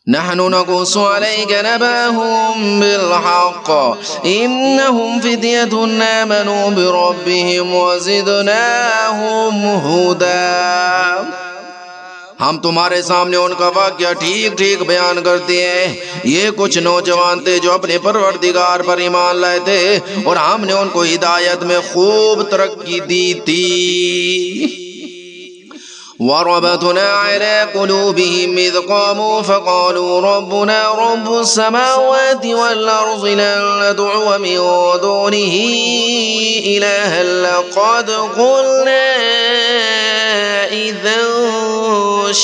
نحن نقص عليك نبأهم بالحق إنهم فتية آمنوا بربهم وزدناهم هدى۔ ہم تمہارے سامنے ان کا واقعہ ٹھیک ٹھیک بیان کرتے ہیں۔ یہ کچھ نوجوان تھے جو اپنے پروردگار پر ایمان لائے تھے اور ہم نے ان کو ہدایت میں خوب ترقی دی تھی۔ وَرَبَطْنَا عَلَىٰ قُلُوبِهِمْ إِذْ قَامُوا فَقَالُوا رَبُّنَا رَبُّ السَّمَاوَاتِ وَالْأَرْضِ لَن نَّدْعُوَ مِن دُونِهِ إِلَٰهًا لَّقَدْ قُلْنَا إِذًا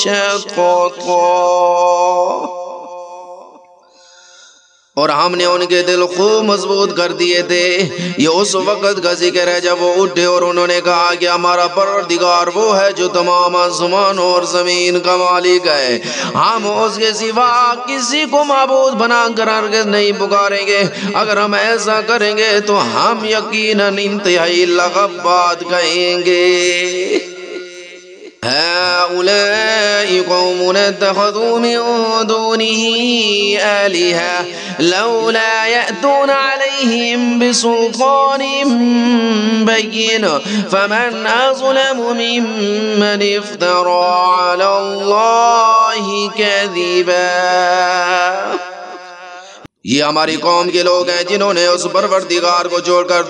شَطَطًا۔ اور ہم نے ان کے دل خوب مضبوط کر دیے تھے۔ یہ اس وقت کا ذکر ہے جب وہ اٹھے اور انہوں نے کہا کہ ہمارا پروردگار وہ ہے جو تمام آسمان اور زمین کا مالک ہے، ہم اس کے سوا کسی کو معبود بنا کر ہرگز نہیں پکاریں گے۔ اگر ہم ایسا کریں گے تو ہم یقیناً انتہائی لغو بات کہیں گے۔ هؤلاء قوم اتخذوا من دونه آلهة لولا يأتون عليهم بسلطان بين فمن أظلم ممن افترى على الله كذبا۔ یہ ہماری قوم کے لوگ ہیں جنہوں نے اس پروردگار کو چھوڑ کر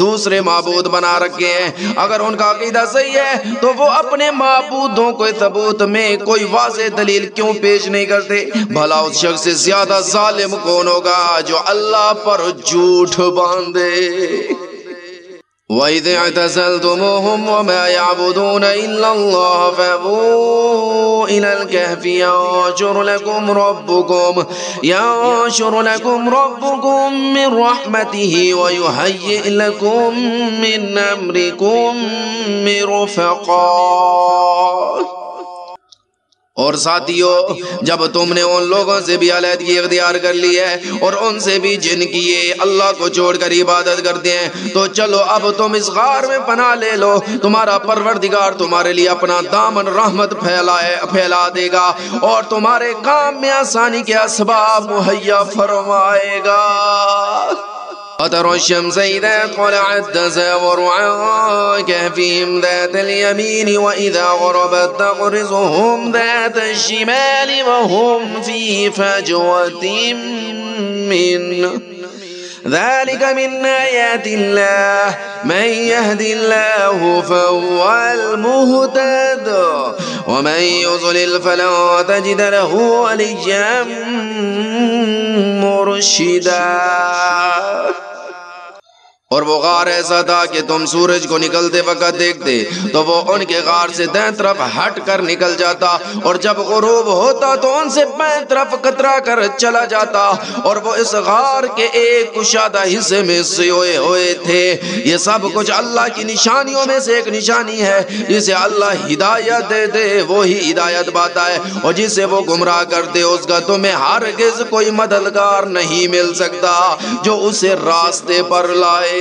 دوسرے معبود بنا رکھے ہیں۔ اگر ان کا عقیدہ صحیح ہے تو وہ اپنے معبودوں کو ثبوت میں کوئی واضح دلیل کیوں پیش نہیں کرتے؟ بھلا اس شخص سے زیادہ ظالم کون ہوگا جو اللہ پر جھوٹ باندھے۔ وَإِذِ اعْتَزَلْتُمُوهُمْ وَمَا يَعْبُدُونَ إِلَّا اللَّهَ فَأْوُوا إِلَى الْكَهْفِ يَنشُرْ لَكُمْ رَبُّكُمْ مِنْ رَحْمَتِهِ وَيُهَيِّئْ لَكُمْ مِنْ أَمْرِكُمْ مِرْفَقًا۔ اور ساتھیو، جب تم نے ان لوگوں سے بھی علیحدگی اختیار کر لی ہے اور ان سے بھی جن کی یہ اللہ کو چھوڑ کر عبادت کرتے ہیں، تو چلو اب تم اس غار میں پناہ لے لو، تمہارا پروردگار تمہارے لیے اپنا دامن رحمت پھیلا دے گا اور تمہارے کام میں آسانی کے اسباب مہیا فرمائے گا۔ وترى الشمس إذا طلعت تزاور عن كهفهم ذات اليمين وإذا غربت تقرضهم ذات الشمال وهم في فجوة منه ذلك من آيات الله من يهد الله فهو المهتد ومن يضلل فلن تجد له وليا مرشدا۔ اور وہ غار ایسا تھا کہ تم سورج کو نکلتے وقت دیکھتے تو وہ ان کے غار سے دائیں طرف ہٹ کر نکل جاتا اور جب غروب ہوتا تو ان سے بائیں طرف کترا کر چلا جاتا، اور وہ اس غار کے ایک کشادہ حصے میں سوئے ہوئے تھے۔ یہ سب کچھ اللہ کی نشانیوں میں سے ایک نشانی ہے۔ جسے اللہ ہدایت دے دے وہی ہدایت پاتا ہے، اور جسے وہ گمراہ کر دے اس کا تمہیں ہرگز کوئی مددگار نہیں مل سکتا جو اسے راستے پر لائے۔